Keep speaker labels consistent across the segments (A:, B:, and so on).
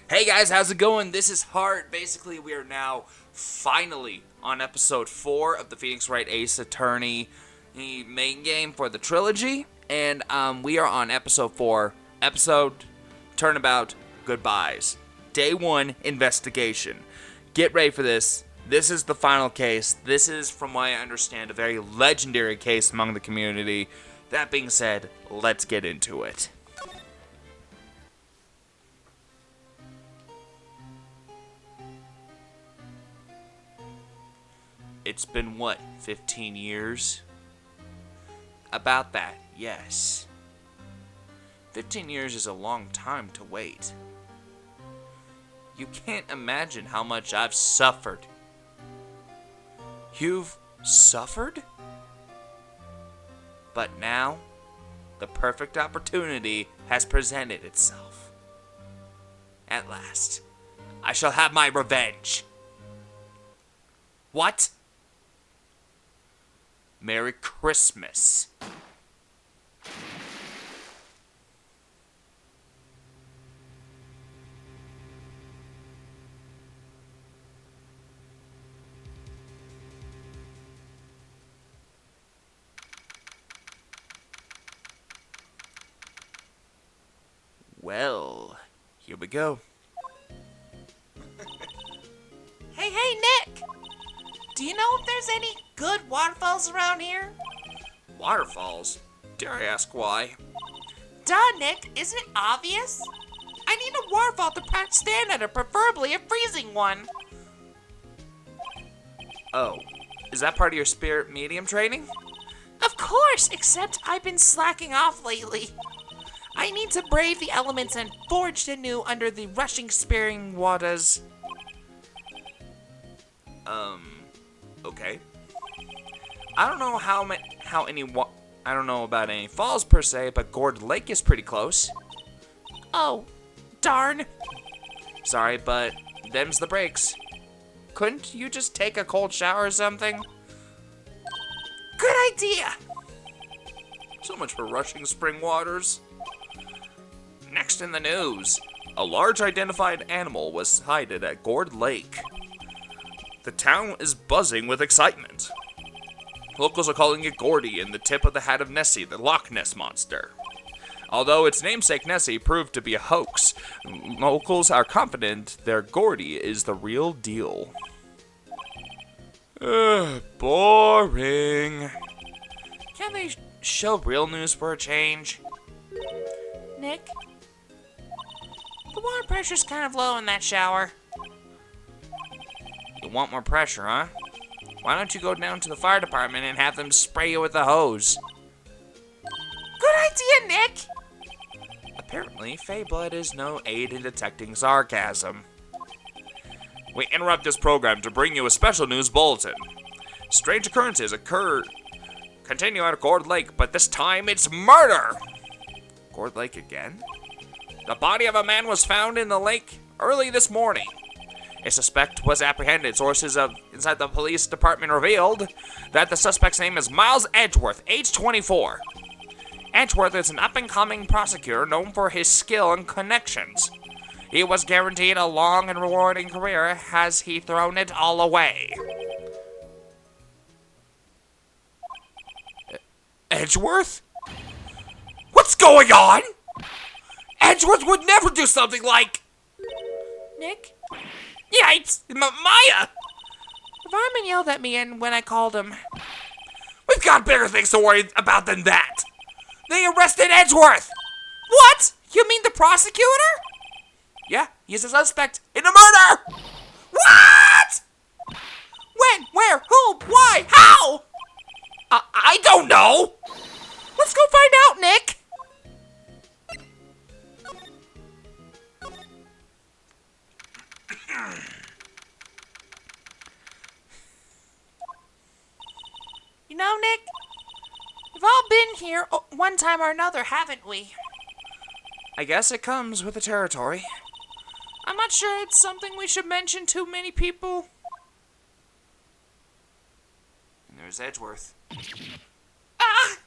A: Hey guys, how's it going? This is Hart. Basically, we are now finally on episode 4 of the Phoenix Wright Ace Attorney main game for the trilogy. And we are on episode 4, episode Turnabout Goodbyes. Day 1 investigation. Get ready for this. This is the final case. This is, from what I understand, a very legendary case among the community. That being said, let's get into it. It's been, what, 15 years? About that, yes. 15 years is a long time to wait. You can't imagine how much I've suffered. You've suffered? But now, the perfect opportunity has presented itself. At last, I shall have my revenge. What? Merry Christmas. Well, here we go.
B: Hey, Nick! Do you know if there's any good waterfalls around here?
A: Waterfalls? Dare I ask why?
B: Duh, Nick, isn't it obvious? I need a waterfall to practice stand under, preferably a freezing one.
A: Oh, is that part of your spirit medium training?
B: Of course, except I've been slacking off lately. I need to brave the elements and forge anew under the rushing spearing waters.
A: Okay. I don't know I don't know about any falls per se, but Gourd Lake is pretty close.
B: Oh, darn.
A: Sorry, but them's the breaks. Couldn't you just take a cold shower or something?
B: Good idea.
A: So much for rushing spring waters. Next in the news, a large identified animal was sighted at Gourd Lake. The town is buzzing with excitement. Locals are calling it Gordy and the tip of the hat of Nessie, the Loch Ness monster. Although its namesake Nessie proved to be a hoax, locals are confident their Gordy is the real deal. Boring. Can't they show real news for a change?
B: Nick, the water pressure's kind of low in that shower.
A: You want more pressure, huh? Why don't you go down to the fire department and have them spray you with a hose?
B: Good idea, Nick!
A: Apparently, Fey blood is no aid in detecting sarcasm. We interrupt this program to bring you a special news bulletin. Strange occurrences continue at Gourd Lake, but this time it's murder! Gourd Lake again? The body of a man was found in the lake early this morning. A suspect was apprehended. Sources inside the police department revealed that the suspect's name is Miles Edgeworth, age 24. Edgeworth is an up-and-coming prosecutor known for his skill and connections. He was guaranteed a long and rewarding career. Has he thrown it all away? Edgeworth? What's going on? Edgeworth would never do something like...
B: Nick?
A: Yikes! Maya!
B: The fireman yelled at me and when I called him.
A: We've got bigger things to worry about than that! They arrested Edgeworth!
B: What? You mean the prosecutor?
A: Yeah, he's a suspect in a murder!
B: What? When? Where? Who? Why? How?
A: I don't know!
B: Let's go find out, Nick! You know, Nick, we've all been here one time or another, haven't we?
A: I guess it comes with the territory.
B: I'm not sure it's something we should mention to many people.
A: And there's Edgeworth.
B: Ah!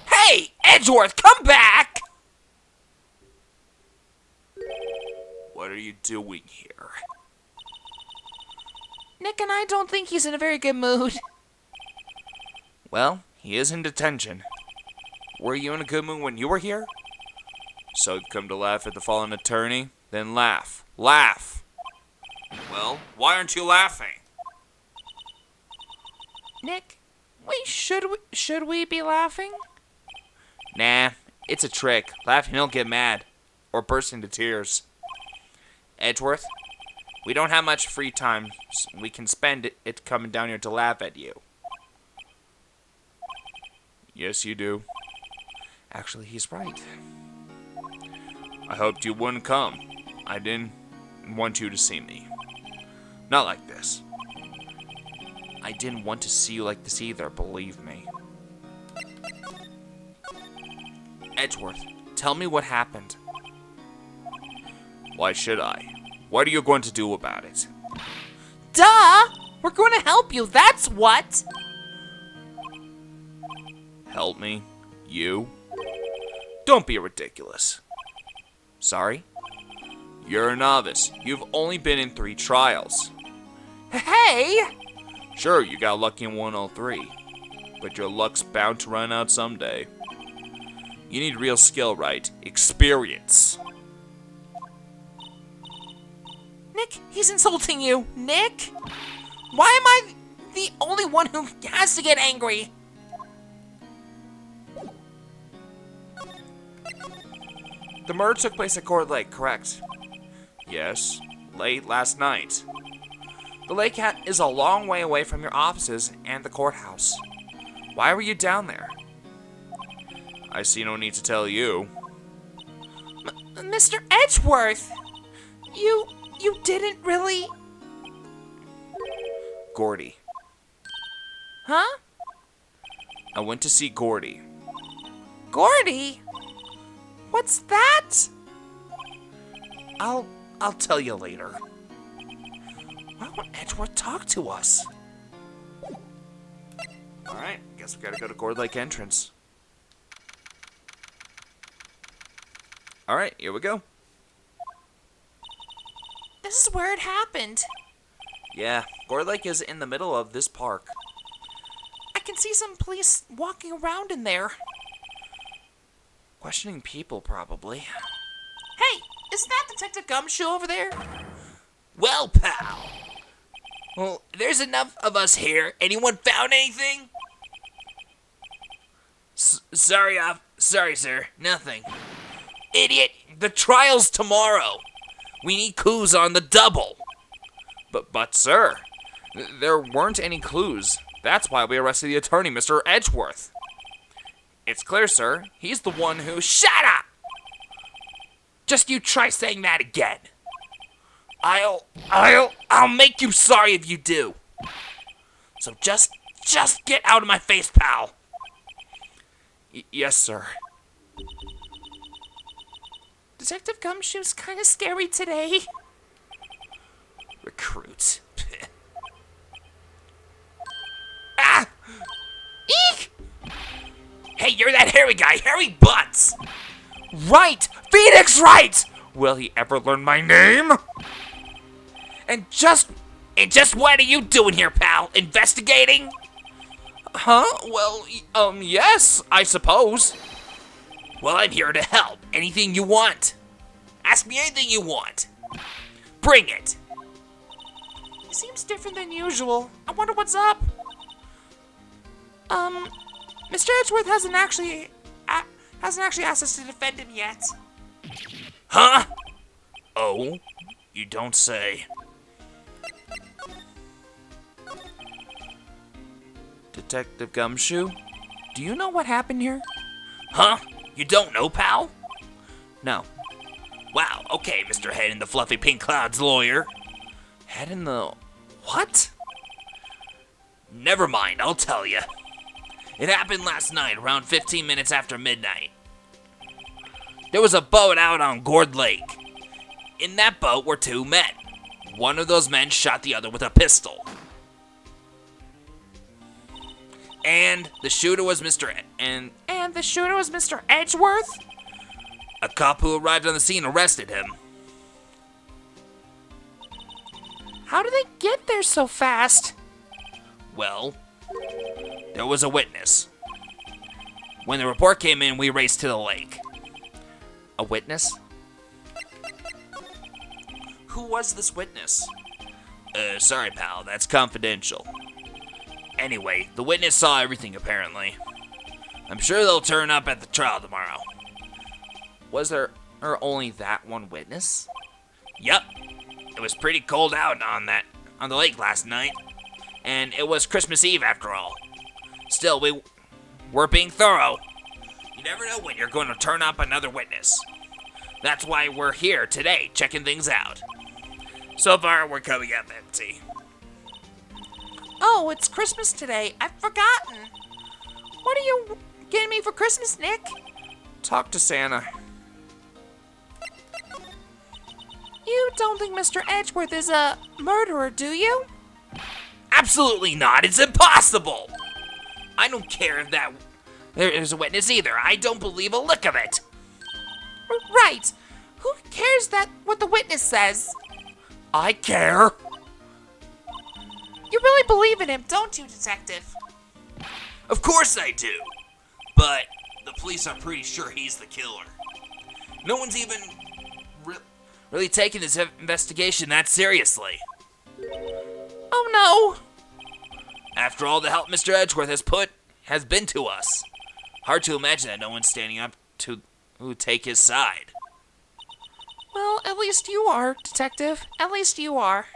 A: Hey, Edgeworth, come back! what are you doing here?
B: Nick and I don't think he's in a very good mood.
A: Well, he is in detention. Were you in a good mood when you were here? So you've come to laugh at the fallen attorney? Then laugh. Laugh! Well, why aren't you laughing?
B: Nick, should we be laughing?
A: Nah, it's a trick. Laughing, he'll get mad. Or burst into tears. Edgeworth, we don't have much free time. So we can spend it coming down here to laugh at you. Yes, you do. Actually, he's right. I hoped you wouldn't come. I didn't want you to see me. Not like this. I didn't want to see you like this either, believe me. Edgeworth, tell me what happened. Why should I? What are you going to do about it?
B: Duh! We're going to help you, that's what!
A: Help me? You? Don't be ridiculous. Sorry? You're a novice. You've only been in 3 trials.
B: Hey!
A: Sure, you got lucky in 103. But your luck's bound to run out someday. You need real skill, Wright. Experience.
B: Nick, he's insulting you. Nick? Why am I the only one who has to get angry?
A: The murder took place at Court Lake, correct? Yes, late last night. The lake is a long way away from your offices and the courthouse. Why were you down there? I see no need to tell you.
B: Mr. Edgeworth! You didn't really...
A: Gordy.
B: Huh?
A: I went to see Gordy.
B: Gordy? What's that?
A: I'll tell you later. Why won't Edgeworth talk to us? Alright, guess we gotta go to Gourd Lake entrance. Alright, here we go.
B: This is where it happened.
A: Yeah, Gourd Lake is in the middle of this park.
B: I can see some police walking around in there.
A: Questioning people, probably.
B: Hey, isn't that Detective Gumshoe over there?
C: Well, pal. Well, there's enough of us here. Anyone found anything? Sorry, sir. Nothing. Idiot, the trial's tomorrow. We need clues on the double.
A: But sir, there weren't any clues. That's why we arrested the attorney, Mr. Edgeworth. It's clear, sir. He's the one who...
C: Shut up! Just you try saying that again. I'll make you sorry if you do. So just get out of my face, pal.
A: Yes, sir.
B: Detective Gumshoe's kind of scary today.
C: Recruit.
B: Ah! Eek!
C: Hey, you're that hairy guy, Hairy Butts!
A: Wright! Phoenix Wright! Will he ever learn my name?
C: And just what are you doing here, pal? Investigating?
A: Huh? Well, yes, I suppose.
C: Well, I'm here to help. Anything you want. Ask me anything you want. Bring it.
B: He seems different than usual. I wonder what's up. Mr. Edgeworth hasn't actually asked us to defend him yet.
C: Huh?
A: Oh, you don't say. Detective Gumshoe, do you know what happened here?
C: Huh? You don't know, pal?
A: No.
C: Wow, okay, Mr. Head in the Fluffy Pink Clouds lawyer.
A: Head in the... what?
C: Never mind, I'll tell you. It happened last night, around 15 minutes after midnight. There was a boat out on Gourd Lake. In that boat were 2 men. One of those men shot the other with a pistol. And the shooter was Mr.
B: Edgeworth?
C: A cop who arrived on the scene arrested him.
B: How do they get there so fast?
C: Well, there was a witness. When the report came in, we raced to the lake.
A: A witness? Who was this witness?
C: Sorry, pal, that's confidential. Anyway, the witness saw everything, apparently. I'm sure they'll turn up at the trial tomorrow.
A: Was there only that one witness?
C: Yup. It was pretty cold out on the lake last night. And it was Christmas Eve after all. Still, we're being thorough. You never know when you're going to turn up another witness. That's why we're here today, checking things out. So far, we're coming up empty.
B: Oh, it's Christmas today. I've forgotten. What are you getting me for Christmas, Nick?
A: Talk to Santa.
B: You don't think Mr. Edgeworth is a murderer, do you?
C: Absolutely not. It's impossible. I don't care if there's a witness either. I don't believe a lick of it.
B: Right. Who cares what the witness says?
C: I care.
B: You really believe in him, don't you, Detective?
C: Of course I do. But the police are pretty sure he's the killer. No one's even really taking this investigation that seriously.
B: Oh no!
C: After all the help Mr. Edgeworth has been to us, hard to imagine that no one's standing up to take his side.
B: Well, at least you are, Detective. At least you are.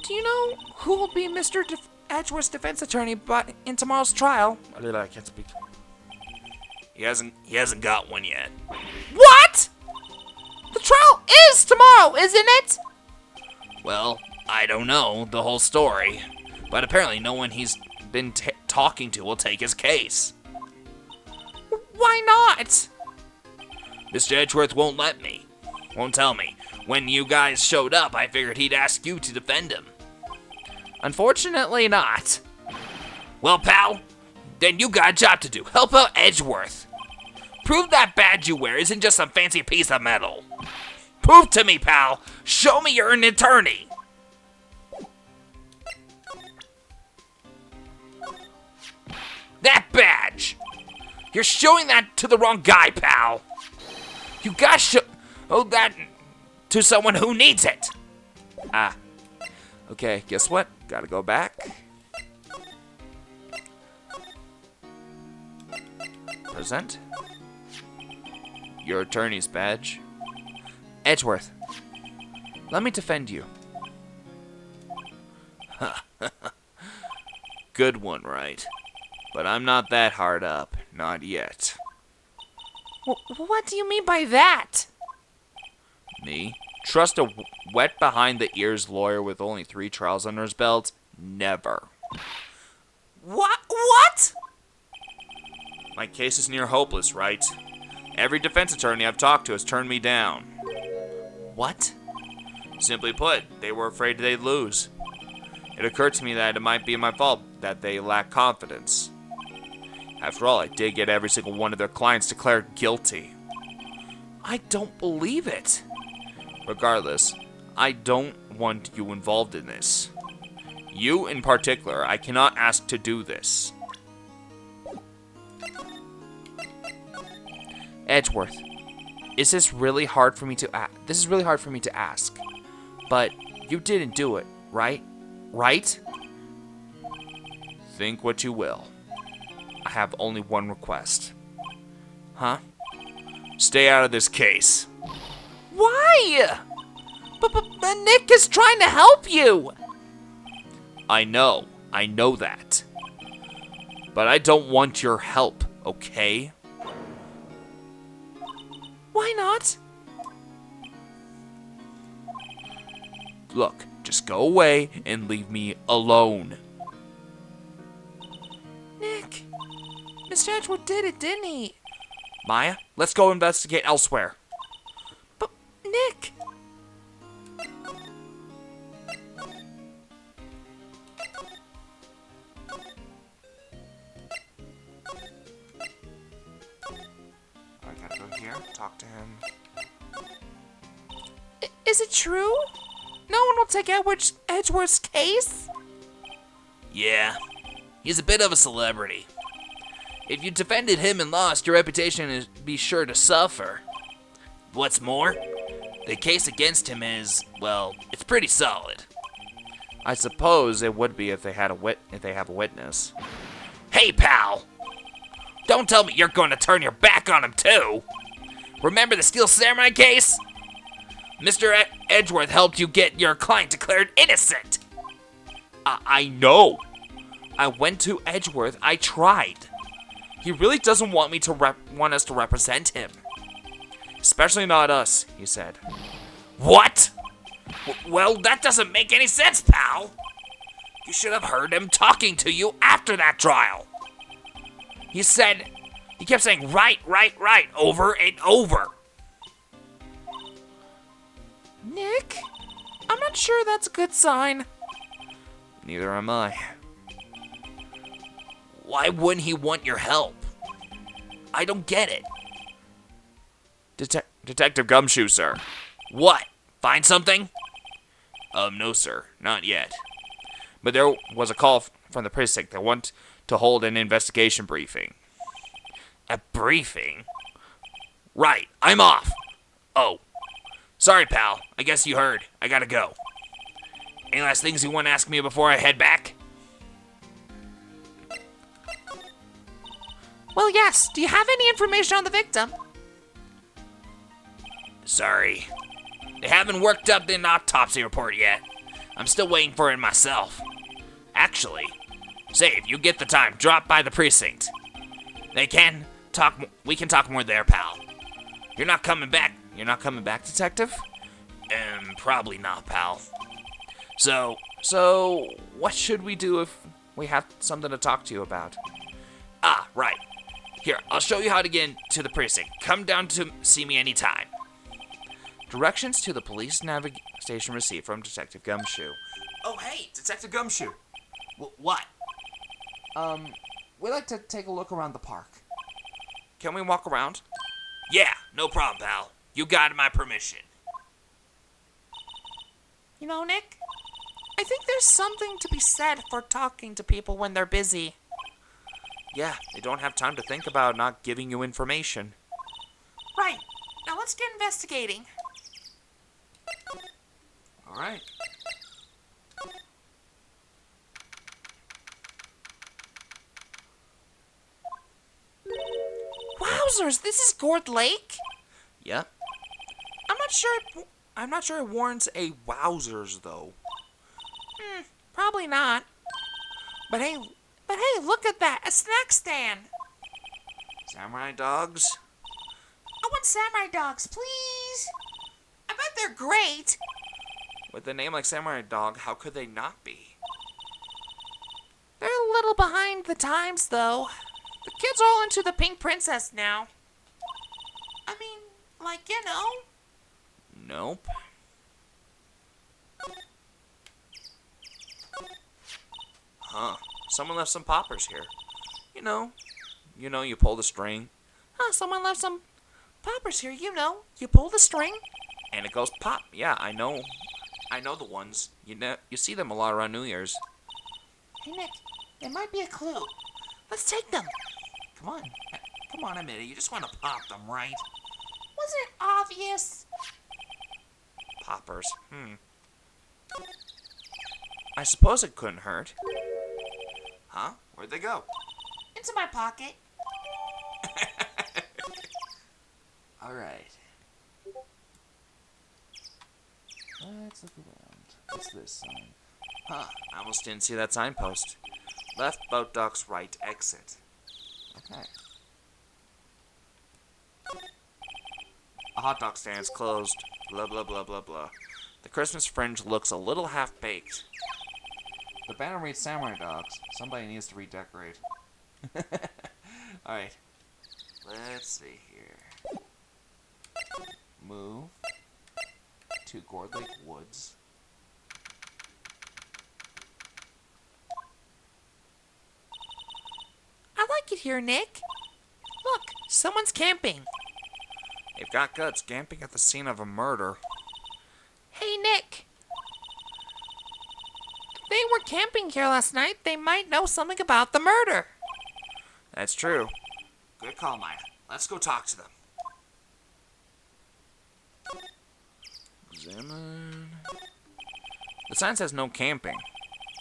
B: Do you know who will be Mr. Edgeworth's defense attorney in tomorrow's trial?
A: I can't speak.
C: He hasn't got one yet.
B: What? The trial is tomorrow, isn't it?
C: Well, I don't know the whole story, but apparently no one he's been talking to will take his case.
B: Why not?
C: Mr. Edgeworth won't tell me. When you guys showed up, I figured he'd ask you to defend him.
A: Unfortunately not.
C: Well, pal, then you got a job to do. Help out Edgeworth. Prove that badge you wear isn't just some fancy piece of metal. Prove to me, pal. Show me you're an attorney. That badge. You're showing that to the wrong guy, pal. You gotta show that to someone who needs it.
A: Ah. Okay, guess what? Gotta go back. Present. Your attorney's badge. Edgeworth, let me defend you. Good one, Wright. But I'm not that hard up. Not yet.
B: What do you mean by that?
A: Me? Trust a wet behind-the-ears lawyer with only 3 trials under his belt? Never.
B: What?
A: My case is near hopeless, Wright. Every defense attorney I've talked to has turned me down.
B: What?
A: Simply put, they were afraid they'd lose. It occurred to me that it might be my fault that they lack confidence. After all, I did get every single one of their clients declared guilty.
B: I don't believe it.
A: Regardless, I don't want you involved in this. You in particular, I cannot ask to do this. Edgeworth, this is really hard for me to ask. But you didn't do it, right? Right? Think what you will. I have only one request. Huh? Stay out of this case.
B: Why? But Nick is trying to help you.
A: I know that. But I don't want your help, okay?
B: Why not?
A: Look, just go away and leave me alone.
B: Nick, Mr. Edgeworth did it, didn't he?
A: Maya, let's go investigate elsewhere.
B: But, Nick...
A: I gotta go here, talk to him.
B: Is it true? No one will take Edgeworth's case?
C: Yeah, he's a bit of a celebrity. If you defended him and lost, your reputation is be sure to suffer. What's more, the case against him is, well, it's pretty solid.
A: I suppose it would be if they have a witness.
C: Hey, pal! Don't tell me you're going to turn your back on him, too! Remember the Steel Samurai case? Mr. Edgeworth helped you get your client declared innocent!
A: I know. I went to Edgeworth. I tried. He really doesn't want me to want us to represent him. Especially not us, he said.
C: What? Well, that doesn't make any sense, pal. You should have heard him talking to you after that trial. He kept saying right, over and over.
B: Nick, I'm not sure that's a good sign.
A: Neither am I.
C: Why wouldn't he want your help? I don't get it.
A: Detective Gumshoe, sir.
C: What? Find something?
A: No, sir. Not yet. But there was a call from the precinct that want to hold an investigation briefing.
C: A briefing? Right, I'm off. Oh. Sorry, pal. I guess you heard. I gotta go. Any last things you want to ask me before I head back?
B: Well, yes. Do you have any information on the victim?
C: Sorry. They haven't worked up the autopsy report yet. I'm still waiting for it myself. Actually, say, if you get the time, drop by the precinct. We can talk more there, pal. You're not coming back.
A: You're not coming back, Detective?
C: Probably not, pal.
A: So, what should we do if we have something to talk to you about?
C: Ah, right. Here, I'll show you how to get into the precinct. Come down to see me anytime.
A: Directions to the police navigation received from Detective Gumshoe.
C: Oh, hey, Detective Gumshoe. What?
A: We'd like to take a look around the park. Can we walk around?
C: Yeah, no problem, pal. You got my permission.
B: You know, Nick, I think there's something to be said for talking to people when they're busy.
A: Yeah, they don't have time to think about not giving you information.
B: Right. Now let's get investigating.
A: All right.
B: Wowzers, this is Gord Lake?
A: Yeah. I'm not sure it warrants a wowzers though.
B: Probably not. But hey, look at that, a snack stand.
A: Samurai dogs?
B: I want samurai dogs, please. I bet they're great.
A: With a name like Samurai Dog, how could they not be?
B: They're a little behind the times, though. The kids are all into the Pink Princess now. I mean, like, you know.
A: Nope. Huh. Someone left some poppers here. You know, you pull the string.
B: Huh, someone left some poppers here, you know. You pull the string.
A: And it goes pop. Yeah, I know. I know the ones. You see them a lot around New Year's.
B: Hey, Nick, there might be a clue. Let's take them.
C: Come on, admit it. You just want to pop them, right?
B: Wasn't it obvious?
A: Poppers. I suppose it couldn't hurt. Huh? Where'd they go?
B: Into my pocket.
A: All right. Let's look around. What's this sign? Huh. I almost didn't see that signpost. Left boat docks, right exit. Okay. A hot dog stand's closed. Blah, blah, blah, blah, blah. The Christmas fringe looks a little half-baked. The banner reads Samurai Dogs. Somebody needs to redecorate. Alright. Let's see here. Move to Gord Lake Woods.
B: I like it here, Nick. Look, someone's camping.
A: They've got guts camping at the scene of a murder.
B: Nick. They were camping here last night. They might know something about the murder.
A: That's true. Good call, Maya. Let's go talk to them. Examine. The sign says no camping.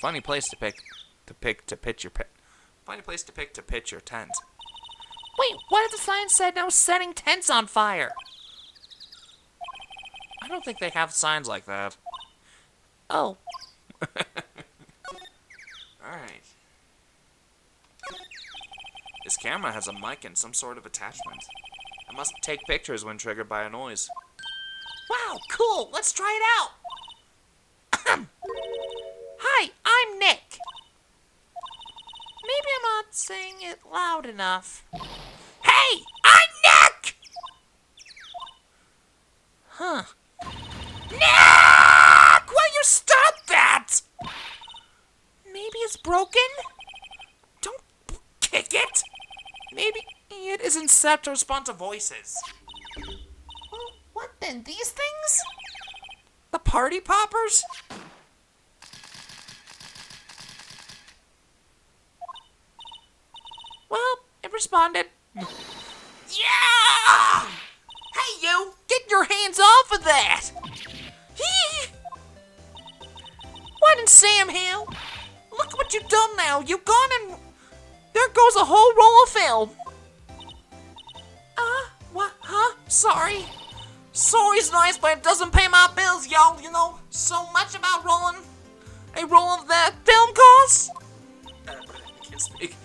A: Funny place to pitch your tent.
B: Wait, what if the sign said no setting tents on fire?
A: I don't think they have signs like that.
B: Oh.
A: Alright. This camera has a mic and some sort of attachment. It must take pictures when triggered by a noise.
B: Wow, cool. Let's try it out. Hi, I'm Nick. Maybe I'm not saying it loud enough. Hey, I'm Nick! Huh. Nick! Will you stop that? Maybe it's broken? Don't kick it. Maybe it isn't set to respond to voices. Well, what then? These things? The party poppers? Well, it responded. Yeah! Hey, you! Get your hands off of that! Hee! What in Sam Hill? Look what you've done now. You've gone and... There goes a whole roll of film. What? Huh? Sorry. Sorry's nice, but it doesn't pay my bills, y'all. You know so much about rolling a roll of that film costs.
A: I can't speak.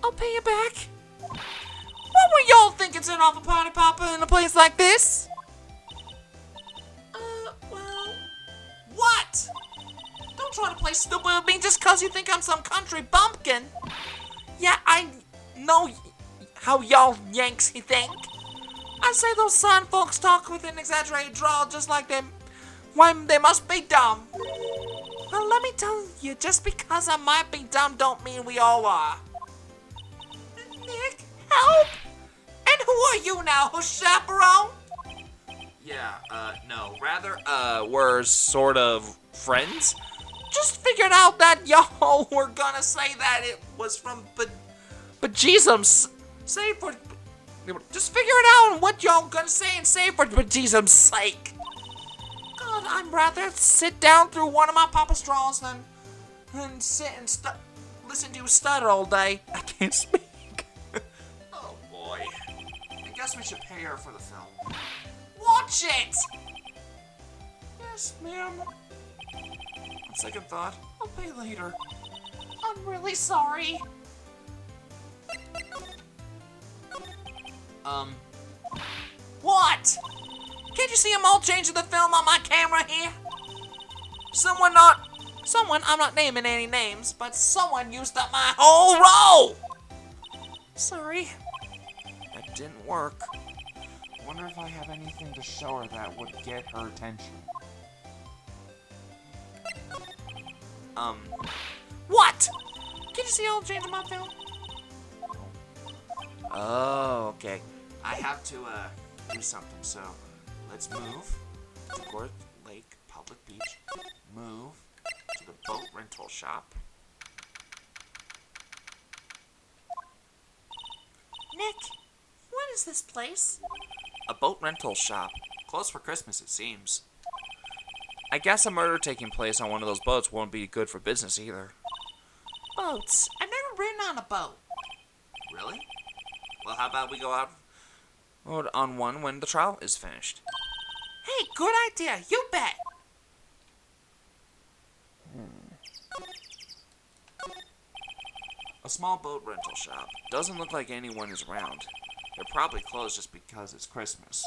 B: I'll pay you back. What were y'all thinking setting off a party popper in a place like this? Well... What? Don't try to play stupid with me just cause you think I'm some country bumpkin. Yeah, I know how y'all Yanks think. I say those Southern folks talk with an exaggerated drawl just like them. Why, they must be dumb. Well, let me tell you, just because I might be dumb don't mean we all are. Nick, help! And who are you now, her chaperone?
A: Yeah, no. Rather, we're sort of friends.
B: Just figured out that y'all were gonna say that it was from Bejesus's. Say for... Just figure it out what y'all gonna say and say for Bejesus's sake. God, I'd rather sit down through one of my Papa Straws than sit and listen to you stutter all day.
A: I can't speak. Oh, boy. I guess we should pay her for the film.
B: Watch it! Yes, ma'am.
A: On second thought, I'll pay later.
B: I'm really sorry. What? Can't you see I'm all changing the film on my camera here? Someone, I'm not naming any names, but someone used up my whole roll! Sorry.
A: That didn't work. Wonder if I have anything to show her that would get her attention.
B: What? Can you see all changing my film?
A: Oh, okay. I have to, do something, so let's move to Gord Lake Public Beach, move to the boat rental shop.
B: Nick, what is this place?
A: A boat rental shop. Closed for Christmas, it seems. I guess a murder taking place on one of those boats won't be good for business either.
B: Boats. I've never ridden on a boat.
A: Really? Well, how about we go out on one when the trial is finished?
B: Hey, good idea. You bet.
A: A small boat rental shop. Doesn't look like anyone is around. They're probably closed just because it's Christmas.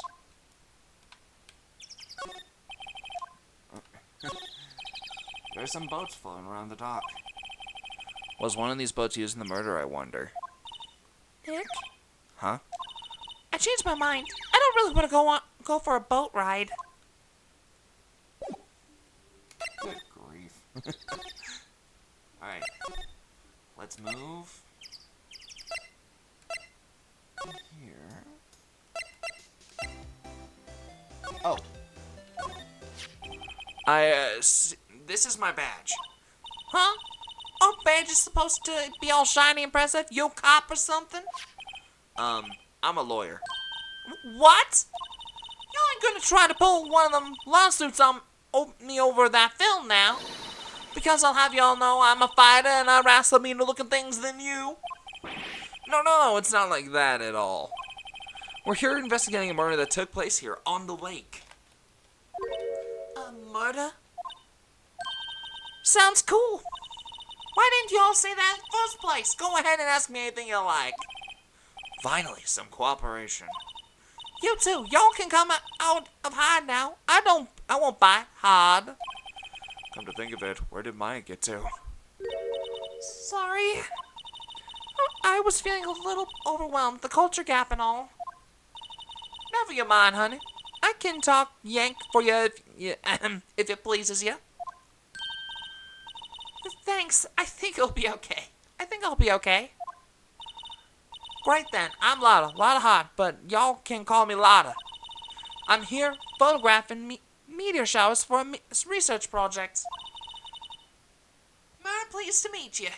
A: There's some boats floating around the dock. Was one of these boats used in the murder, I wonder?
B: Nick?
A: Huh?
B: I changed my mind. I don't really want to go for a boat ride.
A: Good grief. Alright. Let's move here. Oh. This is my badge.
B: Huh? Our badge is supposed to be all shiny and impressive? You a cop or something?
A: I'm a lawyer.
B: What? You ain't gonna try to pull one of them lawsuits on me over that film now? Because I'll have y'all know I'm a fighter and I wrestle meaner looking things than you.
A: No, it's not like that at all. We're here investigating a murder that took place here on the lake.
B: A murder? Sounds cool. Why didn't you all say that in the first place? Go ahead and ask me anything you like.
A: Finally, some cooperation.
B: You too. Y'all can come out of hide now. I won't bite hard.
A: Come to think of it, where did Maya get to?
B: Sorry. I was feeling a little overwhelmed. The culture gap and all. Never you mind, honey. I can talk Yank for you if it pleases you. Thanks. I think it'll be okay. I'll be okay. Great then. I'm Lotta. Lotta Hot, but y'all can call me Lotta. I'm here photographing meteor showers for a research project. Very pleased to meet you.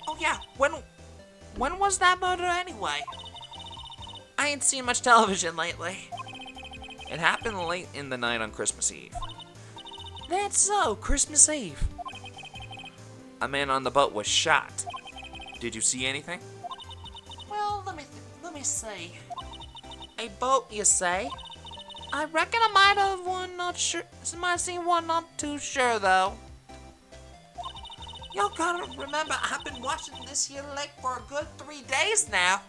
B: Oh yeah, when was that murder anyway? I ain't seen much television lately.
A: It happened late in the night on Christmas Eve.
B: That's so, Christmas Eve.
A: A man on the boat was shot. Did you see anything?
B: Well, let me see. A boat, you say? I reckon I might have one, not sure. Might have seen one, not too sure though. Y'all gotta remember, I've been watching this here lake for a good 3 days now.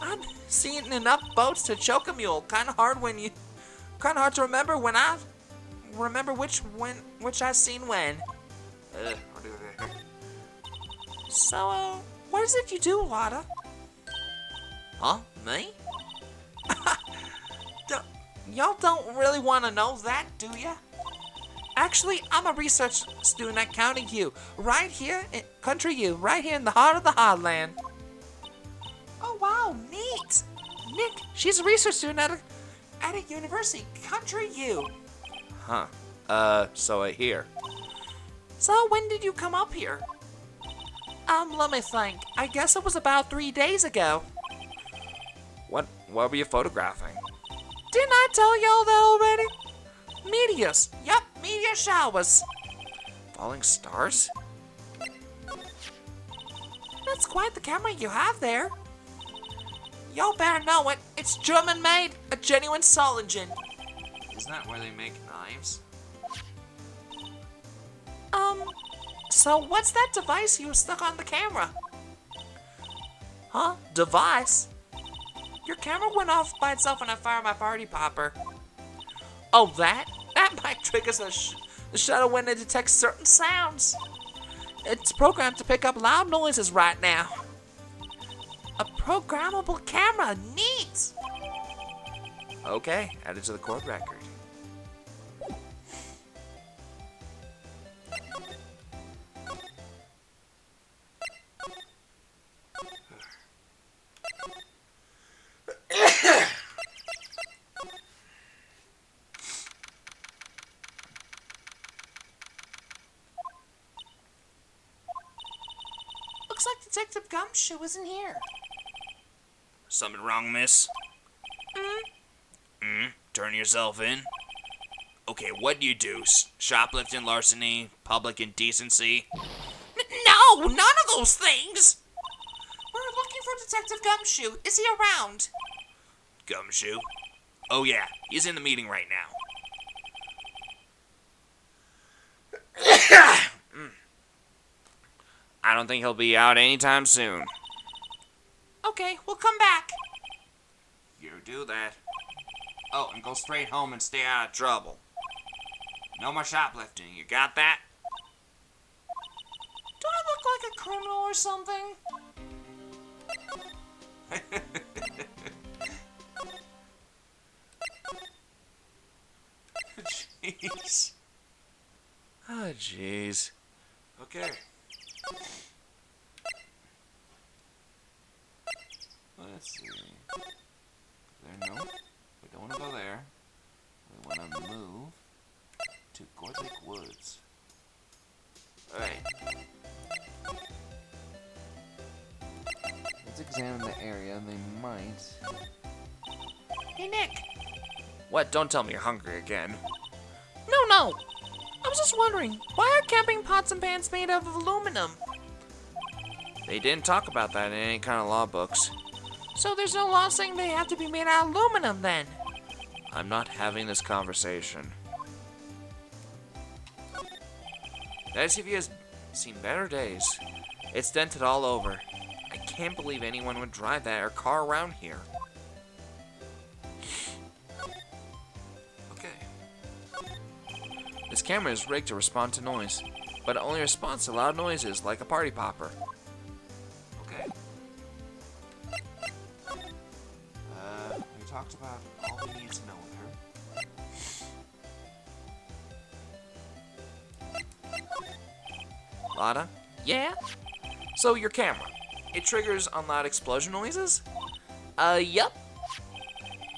B: I've seen enough boats to choke a mule. Kinda hard to remember which I seen when. So, what is it you do, Lotta?
A: Huh? Me?
B: Y'all don't really want to know that, do ya? Actually, I'm a research student at County U, right here in Country U, right here in the heart of the Heartland. Oh wow, neat! Nick, she's a research student at a university, Country U.
A: Huh. Here.
B: So when did you come up here? Let me think. I guess it was about 3 days ago.
A: What were you photographing?
B: Didn't I tell y'all that already? Meteors. Yup, meteor showers.
A: Falling stars?
B: That's quite the camera you have there. Y'all better know it. It's German made, a genuine Solingen.
A: Isn't that where they make knives?
B: So what's that device you stuck on the camera? Huh? Device? Your camera went off by itself when I fired my party popper. Oh, that? That might trigger the shuttle when it detects certain sounds. It's programmed to pick up loud noises right now. A programmable camera, neat!
A: Okay, add it to the court record.
B: Looks like Detective Gumshoe isn't here.
C: Something wrong, miss? Turn yourself in? Okay, what do you do? Shoplifting, larceny, public indecency?
B: No, none of those things! We're looking for Detective Gumshoe. Is he around?
C: Gumshoe? Oh yeah, he's in the meeting right now.
A: I don't think he'll be out anytime soon.
B: Okay, we'll come back.
A: You do that. Oh, and go straight home and stay out of trouble. No more shoplifting, you got that?
B: Do I look like a criminal or something?
A: Jeez. Oh, jeez. Okay. Let's see. There, no. We don't want to go there.
D: Let's examine the area. They might.
B: Hey, Nick.
A: What? Don't tell me you're hungry again.
B: No. I was just wondering, why are camping pots and pans made out of aluminum?
A: They didn't talk about that in any kind of law books.
B: So there's no law saying they have to be made out of aluminum then?
A: I'm not having this conversation. That SUV has seen better days. It's dented all over. I can't believe anyone would drive that or car around here. Okay. This camera is rigged to respond to noise, but it only responds to loud noises like a party popper. Okay. We talked about all we need to know there. Lada?
B: Yeah?
A: So your camera, it triggers on loud explosion noises?
B: Yup.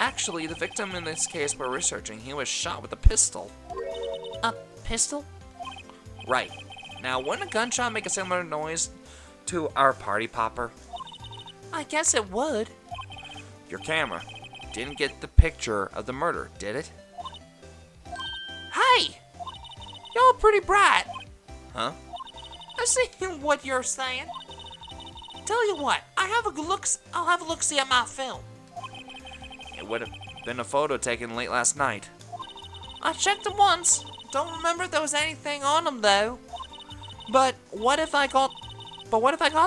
A: Actually, the victim in this case we're researching, he was shot with a pistol.
B: A pistol?
A: Right. Now, wouldn't a gunshot make a similar noise to our party popper?
B: I guess it would.
A: Your camera didn't get the picture of the murder, did it?
B: Hey! You're pretty bright.
A: Huh?
B: I see what you're saying. Tell you what, I'll have a look-see at my film.
A: It would have been a photo taken late last night.
B: I checked them once. Don't remember if there was anything on them though. But what if I got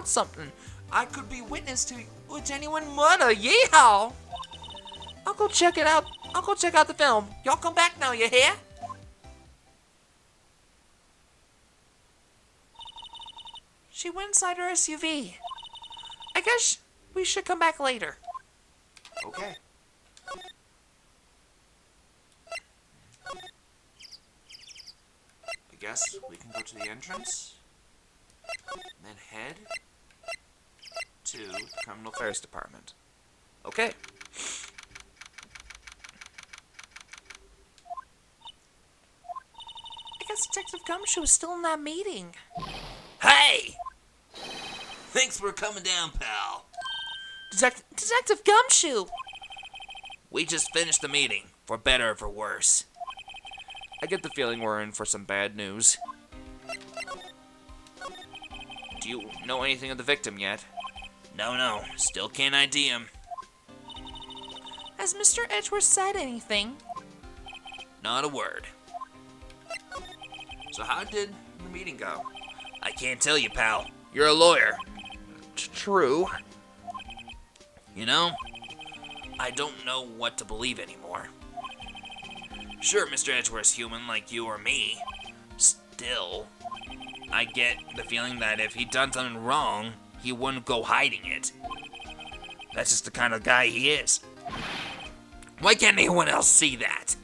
B: something? I could be witness to a genuine murder. Yeehaw! I'll go check it out. I'll go check out the film. Y'all come back now, you hear? She went inside her SUV. I guess we should come back later.
A: Okay. I guess we can go to the entrance, and then head to the Criminal Affairs Department. Okay.
B: I guess Detective Gumshoe is still in that meeting.
C: Hey! Thanks for coming down, pal.
B: Detective Gumshoe!
C: We just finished the meeting, for better or for worse.
A: I get the feeling we're in for some bad news. Do you know anything of the victim yet?
C: No, still can't ID him.
B: Has Mr. Edgeworth said anything?
C: Not a word.
A: So how did the meeting go?
C: I can't tell you, pal. You're a lawyer.
A: True.
C: You know, I don't know what to believe anymore. Sure, Mr. Edgeworth's human like you or me. Still, I get the feeling that if he'd done something wrong, he wouldn't go hiding it. That's just the kind of guy he is. Why can't anyone else see that?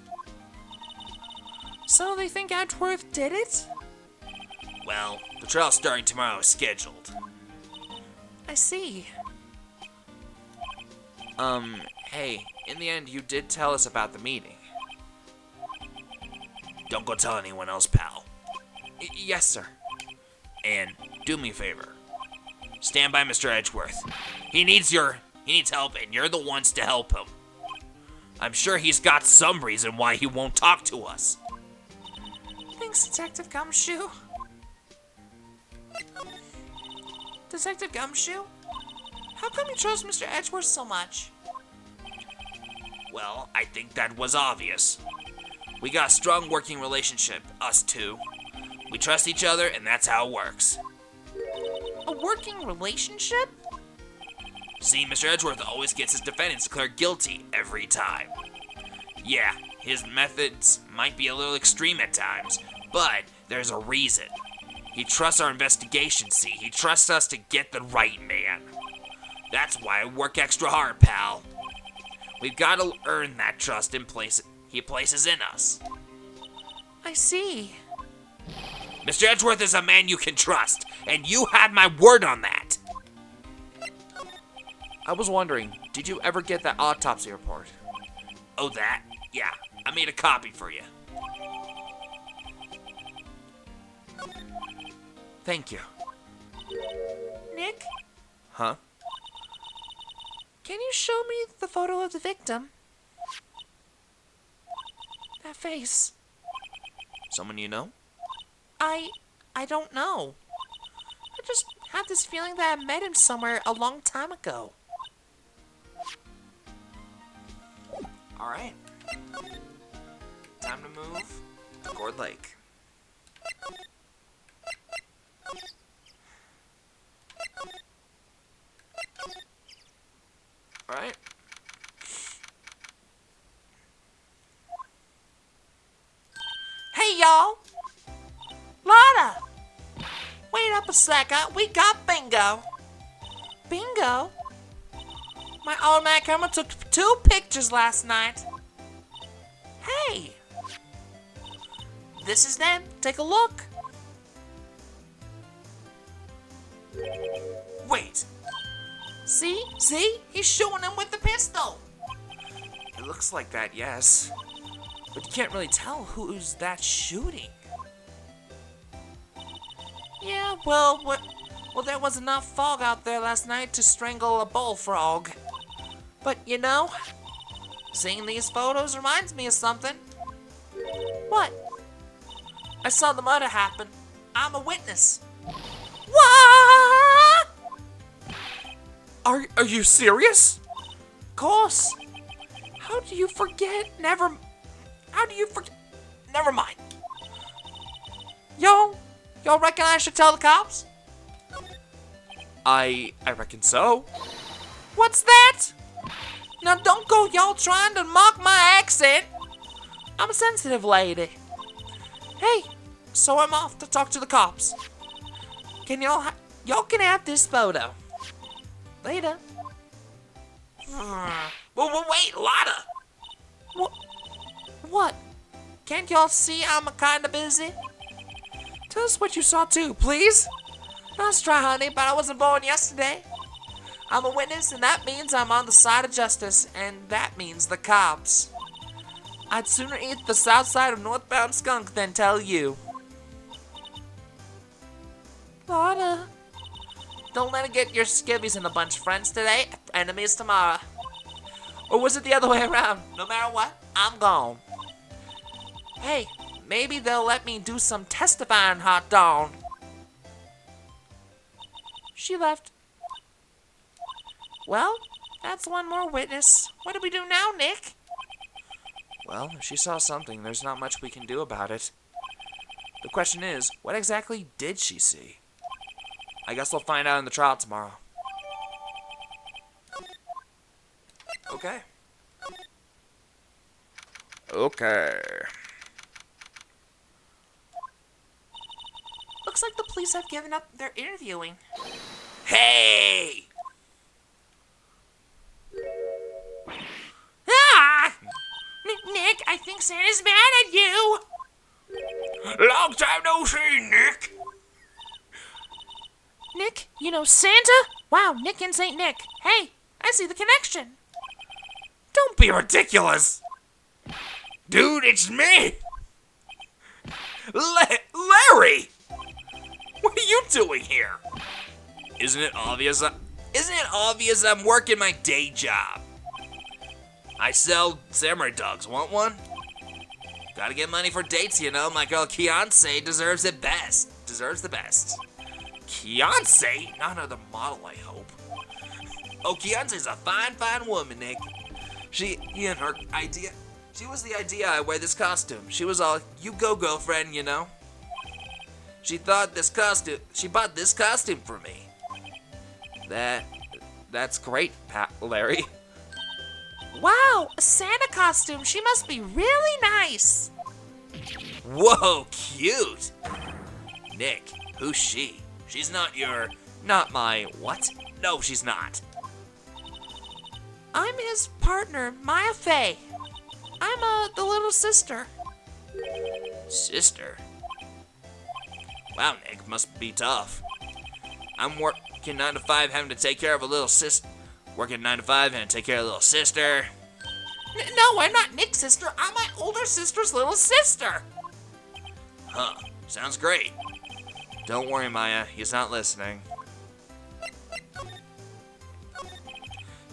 B: So they think Edgeworth did it?
C: Well, the trial starting tomorrow is scheduled.
B: I see.
A: Hey, in the end, you did tell us about the meeting.
C: Don't go tell anyone else, pal.
A: Yes, sir.
C: And do me a favor. Stand by Mr. Edgeworth. He needs help, and you're the ones to help him. I'm sure he's got some reason why he won't talk to us.
B: Thanks, Detective Gumshoe. Detective Gumshoe? How come you chose Mr. Edgeworth so much?
C: Well, I think that was obvious. We got a strong working relationship, us two. We trust each other, and that's how it works.
B: A working relationship?
C: See, Mr. Edgeworth always gets his defendants declared guilty every time. Yeah, his methods might be a little extreme at times, but there's a reason. He trusts our investigation, see? He trusts us to get the right man. That's why I work extra hard, pal. We've got to earn that trust he places in us.
B: I see.
C: Mr. Edgeworth is a man you can trust, and you had my word on that.
A: I was wondering, did you ever get that autopsy report?
C: Oh, that? Yeah, I made a copy for you.
A: Thank you.
B: Nick?
A: Huh?
B: Can you show me the photo of the victim? That face.
A: Someone you know?
B: I don't know. I just had this feeling that I met him somewhere a long time ago.
A: Alright. Time to move to Gourd Lake. Alright.
B: Hey, y'all! Lotta! Wait up a second, we got bingo! Bingo? My automatic camera took 2 pictures last night. Hey! This is them. Take a look.
A: Wait!
B: See? See? He's shooting him with the pistol.
A: It looks like that, yes. But you can't really tell who's that shooting.
B: Yeah, well, there was enough fog out there last night to strangle a bullfrog. But, you know, seeing these photos reminds me of something. What? I saw the murder happen. I'm a witness. What?
A: Are you serious?
B: Of course. How do you forget? Never mind. Y'all reckon I should tell the cops?
A: I reckon so.
B: What's that? Now don't go y'all trying to mock my accent. I'm a sensitive lady. Hey, so I'm off to talk to the cops. Can y'all can have this photo. Later.
A: Well, wait, Lotta.
B: What? Can't y'all see I'm kinda busy? Tell us what you saw too, please. Nice try, honey, but I wasn't born yesterday. I'm a witness, and that means I'm on the side of justice, and that means the cops. I'd sooner eat the south side of northbound skunk than tell you. Lotta. Don't let it get your skivvies in a bunch. Friends today, enemies tomorrow. Or was it the other way around? No matter what, I'm gone. Hey, maybe they'll let me do some testifying hot dog. She left. Well, that's one more witness. What do we do now, Nick?
A: Well, if she saw something, there's not much we can do about it. The question is, what exactly did she see? I guess we'll find out in the trial tomorrow. Okay. Okay.
B: Looks like the police have given up their interviewing.
A: Hey!
B: Ah! Nick, I think Santa's mad at you.
A: Long time no see, Nick.
B: Nick, you know Santa? Wow, Nick and Saint Nick. Hey, I see the connection.
A: Don't be ridiculous. Dude, it's me. Larry! What are you doing here? Isn't it obvious I'm working my day job? I sell samurai dogs. Want one? Gotta get money for dates, you know. My girl Kiance deserves it best. Deserves the best. Kiance? Not another model, I hope. Oh, Kiance's a fine, fine woman, Nick. She was the idea I wear this costume. She was all, you go, girlfriend, you know. She bought this costume for me. That's great, Larry.
B: Wow, a Santa costume. She must be really nice.
A: Whoa, cute. Nick, who's she? She's not my what? No, she's not.
B: I'm his partner, Maya Faye. I'm the little sister.
A: Sister? Wow, Nick, must be tough. I'm working 9 to 5 having to take care of a little sister. Working 9 to 5 and take care of a little sister.
B: No, I'm not Nick's sister. I'm my older sister's little sister.
A: Huh, sounds great. Don't worry, Maya, he's not listening.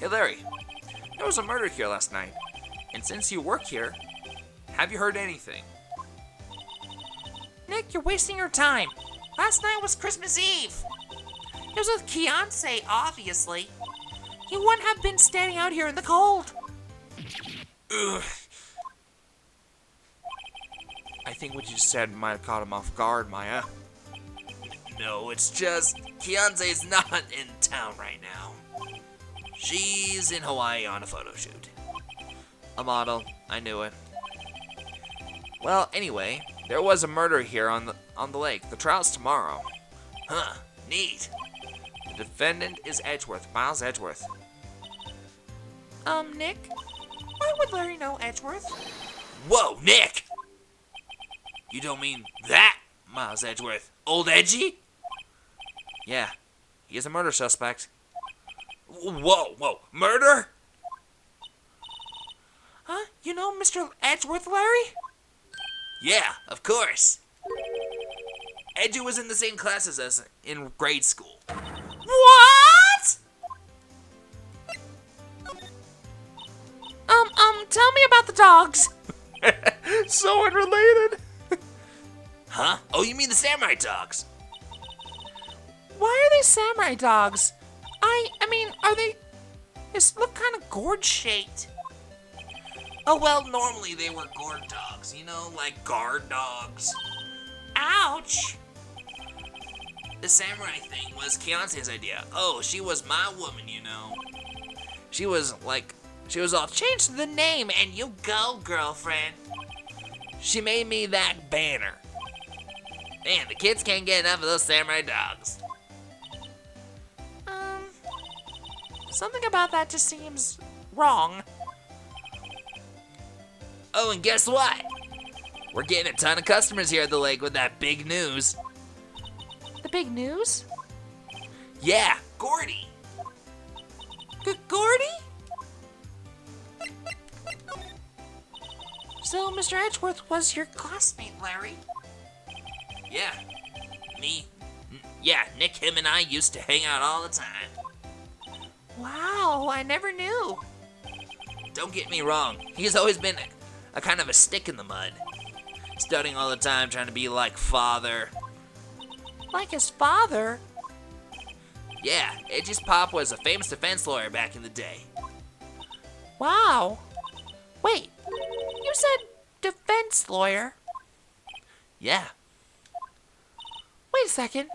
A: Hey Larry, there was a murder here last night. And since you work here, have you heard anything?
B: Nick, you're wasting your time. Last night was Christmas Eve. It was with Keontae, obviously. He wouldn't have been standing out here in the cold.
A: Ugh. I think what you said might have caught him off guard, Maya.
C: No, it's just Keontae's not in town right now. She's in Hawaii on a photo shoot.
A: A model, I knew it. Well, anyway, there was a murder here on the lake. The trial's tomorrow.
C: Huh, neat.
A: The defendant is Edgeworth, Miles Edgeworth.
B: Nick? Why would Larry know Edgeworth?
C: Whoa, Nick! You don't mean that, Miles Edgeworth? Old Edgy?
A: Yeah, he is a murder suspect.
C: Whoa, murder?
B: Huh? You know Mr. Edgeworth, Larry?
C: Yeah, of course. Edgy was in the same class as us in grade school.
B: What? Tell me about the dogs.
A: So unrelated.
C: Huh? Oh, you mean the samurai dogs?
B: Why are they samurai dogs? I mean, are they... They look kind of gourd-shaped.
C: Oh, well, normally they were gourd dogs, you know, like guard dogs.
B: Ouch.
C: The samurai thing was Keontae's idea. Oh, she was my woman, you know. She was all,
B: Change the name and you go, girlfriend.
C: she made me that banner. Man, the kids can't get enough of those samurai dogs.
B: Something about that just seems wrong.
C: Oh, and guess what? We're getting a ton of customers here at the lake with that big news.
B: The big news?
C: Yeah, Gordy.
B: Gordy? So, Mr. Edgeworth was your classmate, Larry?
C: Yeah, Nick, him, and I used to hang out all the time.
B: Wow, I never knew.
C: Don't get me wrong, he's always been a kind of a stick in the mud. Studying all the time, trying to be like father.
B: Like his father?
C: Yeah, Edgy's pop was a famous defense lawyer back in the day.
B: Wow. Wait, you said defense lawyer?
C: Yeah.
B: Wait a second.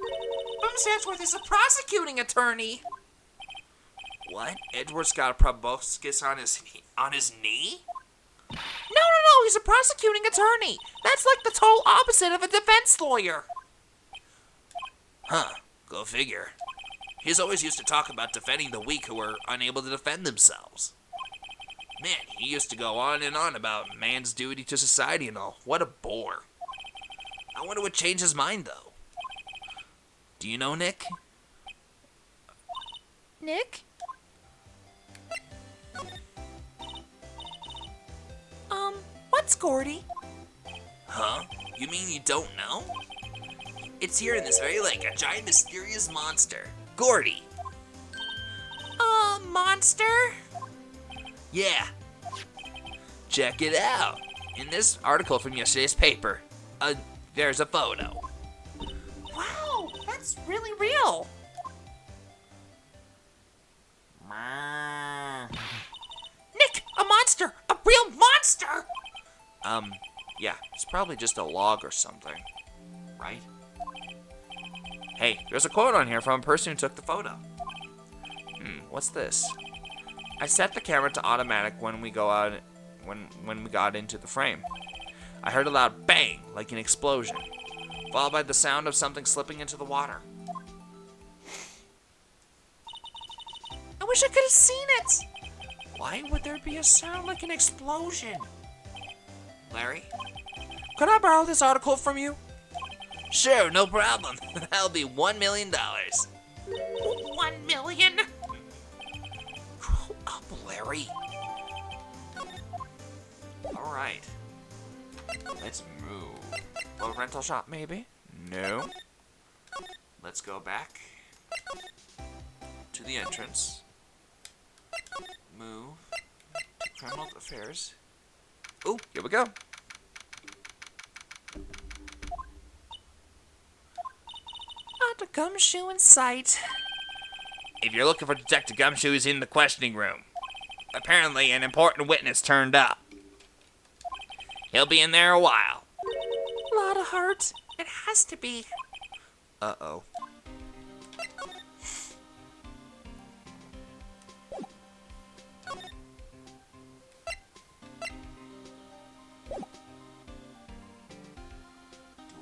B: Mr. Edgeworth is a prosecuting attorney.
C: What?
A: Edgeworth's got a proboscis on his knee?
B: No, he's a prosecuting attorney. That's like the total opposite of a defense lawyer.
C: Huh, go figure. He's always used to talk about defending the weak who were unable to defend themselves.
A: Man, he used to go on and on about man's duty to society and all. What a bore.
C: I wonder what changed his mind, though. Do you know Nick?
B: Nick? What's Gordy?
C: Huh? You mean you don't know? It's here in this very lake, a giant mysterious monster. Gordy.
B: Monster?
C: Yeah. Check it out.
A: In this article from yesterday's paper, there's a photo.
B: Wow, that's really real. Nick, a monster! A real monster!
A: Yeah, it's probably just a log or something, right? Hey, there's a quote on here from a person who took the photo. What's this? I set the camera to automatic when we got into the frame. I heard a loud bang, like an explosion, followed by the sound of something slipping into the water.
B: I wish I could have seen it.
A: Why would there be a sound like an explosion? Larry, could I borrow this article from you?
C: Sure, no problem. That'll be $1 million.
B: 1 million?
A: Grow up, Larry. Alright. Let's move. A rental shop, maybe? No. Let's go back to the entrance. move to criminal affairs. Oh, here we go.
B: Not a gumshoe in sight.
C: If you're looking for Detective Gumshoe, he's in the questioning room. Apparently, an important witness turned up. He'll be in there a while.
B: A lot of heart. It has to be.
A: Uh-oh. Do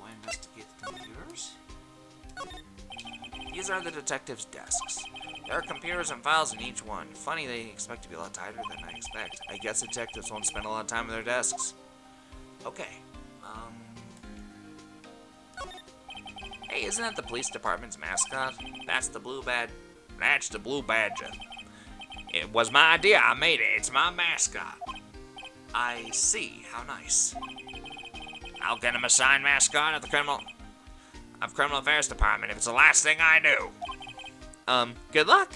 A: I investigate the computers? These are the detectives' desks. There are computers and files in each one. Funny they expect to be a lot tighter than I expect. I guess detectives won't spend a lot of time at their desks. Okay. Hey, isn't that the police department's mascot? That's the blue badger. It was my idea. I made it. It's my mascot. I see. How nice. I'll get him a signed mascot at the criminal affairs department if it's the last thing I do. Good luck.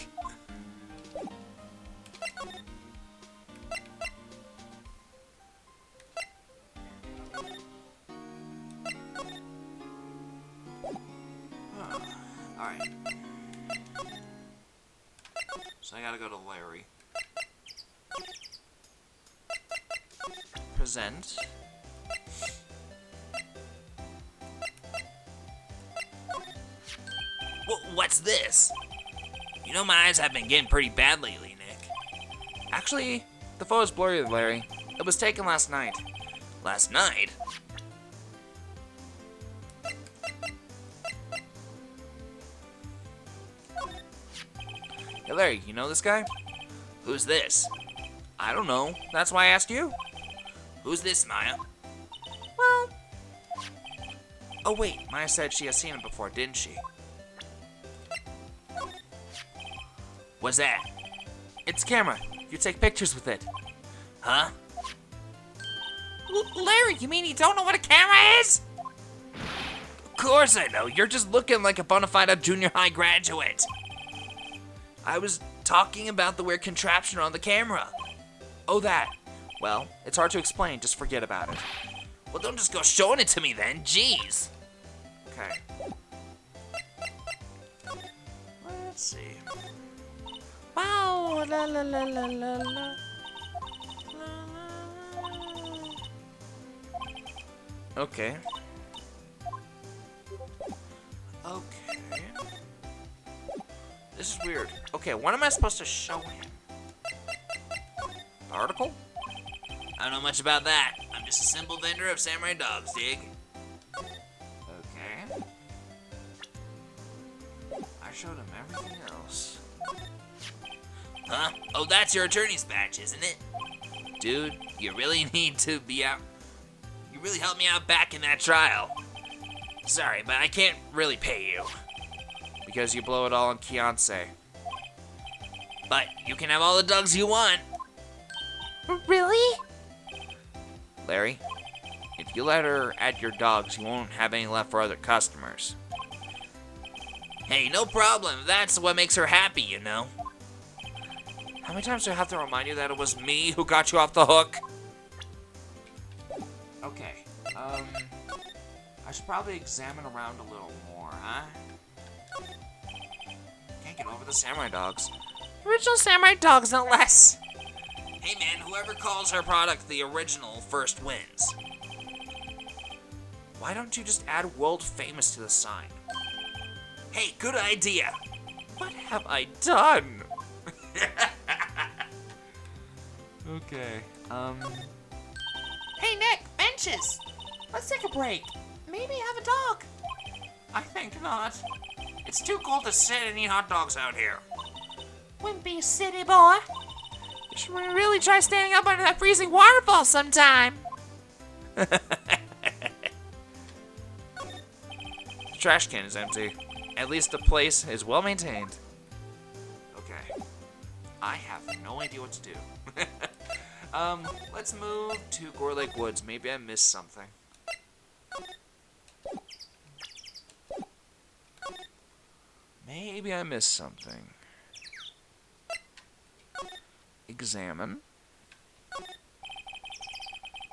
A: Alright. So I gotta go to Larry. Present.
C: What's this? You know my eyes have been getting pretty bad lately, Nick.
A: Actually, the photo's blurry, Larry. It was taken last night.
C: Last night?
A: Hey, Larry, you know this guy?
C: Who's this?
A: I don't know. That's why I asked you.
C: Who's this, Maya?
A: Well... Oh, wait. Maya said she has seen him before, didn't she?
C: What's that?
A: It's a camera. You take pictures with it.
C: Huh?
B: Larry, you mean you don't know what a camera is?
C: Of course I know. You're just looking like a bona fide junior high graduate.
A: I was talking about the weird contraption on the camera. Oh, that. Well, it's hard to explain. Just forget about it.
C: Well, don't just go showing it to me then. Jeez.
A: Okay. Let's see.
B: Wow, la la la la la la.
A: Okay. Okay. This is weird. Okay, what am I supposed to show him? The article?
C: I don't know much about that. I'm just a simple vendor of samurai dogs, dig?
A: Okay. I showed him everything else.
C: Huh? Oh, that's your attorney's badge, isn't it? Dude, you really need to be out. You really helped me out back in that trial. Sorry, but I can't really pay you.
A: Because you blow it all on Kianse.
C: But you can have all the dogs you want.
B: Really?
A: Larry, if you let her add your dogs, you won't have any left for other customers.
C: Hey, no problem. That's what makes her happy, you know.
A: How many times do I have to remind you that it was me who got you off the hook? Okay, I should probably examine around a little more, huh? Can't get over the samurai dogs.
B: Original samurai dogs, no less.
C: Hey man, whoever calls her product the original first wins.
A: Why don't you just add world famous to the sign?
C: Hey, good idea.
A: What have I done? Okay,
B: Hey Nick, benches. Let's take a break. Maybe have a dog.
A: I think not. It's too cold to sit and eat hot dogs out here.
B: Wimpy city boy. You should really try standing up under that freezing waterfall sometime.
A: The trash can is empty. At least the place is well maintained. Okay. I have no idea what to do. Let's move to Gore Lake Woods. Maybe I missed something. Maybe I missed something. Examine.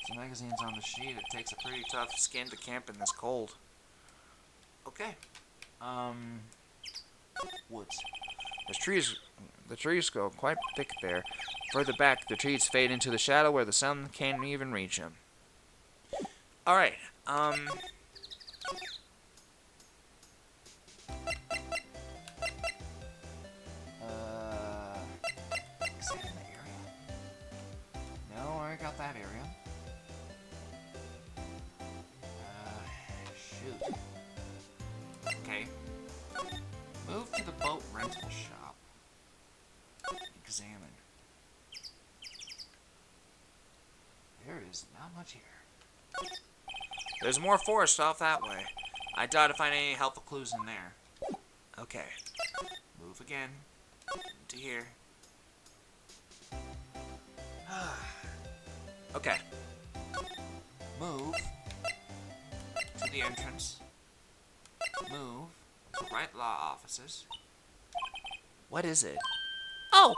A: The magazine's on the sheet. It takes a pretty tough skin to camp in this cold. Okay. Woods. The trees go quite thick there. Further back, the trees fade into the shadow where the sun can't even reach them. Alright, examine the area. No, I already got that area. Shoot. Okay. Move to the boat rental shop. Examine. There is not much here. There's more forest off that way. I doubt to find any helpful clues in there. Okay. Move again. To here. Okay. Move to the entrance. Move to Wright Law offices. What is it?
B: Oh,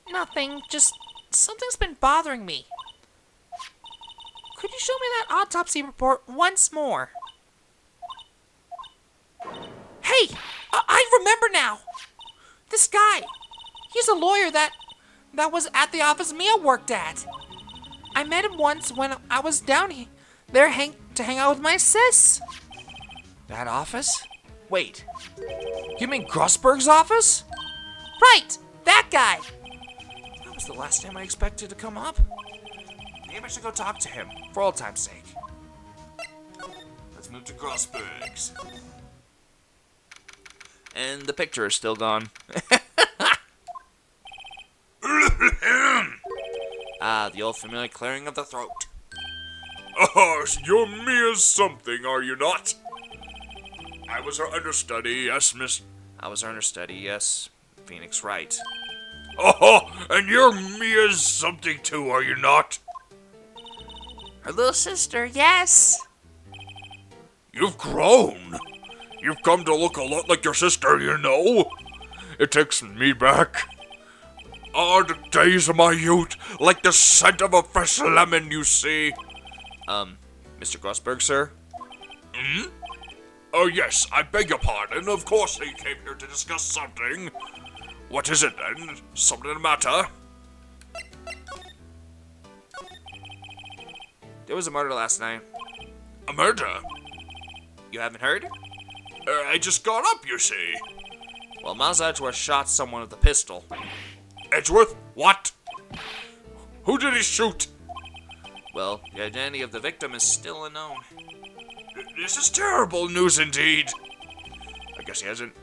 B: nothing. Just something's been bothering me. Could you show me that autopsy report once more? Hey, I remember now. This guy. He's a lawyer that was at the office Mia worked at. I met him once when I was down there to hang out with my sis.
A: That office? Wait. You mean Grossberg's office?
B: Right, that guy.
A: That was the last time I expected to come up. Maybe I should go talk to him, for old time's sake. Let's move to Grossberg's. And the picture is still gone. Ah, the old familiar clearing of the throat.
E: Oh, you're Mia's something, are you not? I was her understudy, yes, Miss...
A: I was her understudy, yes. Phoenix Wright.
E: Oh, and you're Mia's something too, are you not?
B: Her little sister, yes.
E: You've grown. You've come to look a lot like your sister, you know. It takes me back. Ah, the days of my youth, like the scent of a fresh lemon, you see.
A: Mr. Grossberg, sir?
E: Hmm? Oh, yes, I beg your pardon. Of course he came here to discuss something. What is it, then? Something the matter?
A: There was a murder last night.
E: A murder?
A: You haven't heard?
E: I just got up, you see.
A: Well, Miles Edgeworth shot someone with a pistol.
E: Edgeworth? What? Who did he shoot?
A: Well, the identity of the victim is still unknown.
E: This is terrible news indeed.
A: I guess he hasn't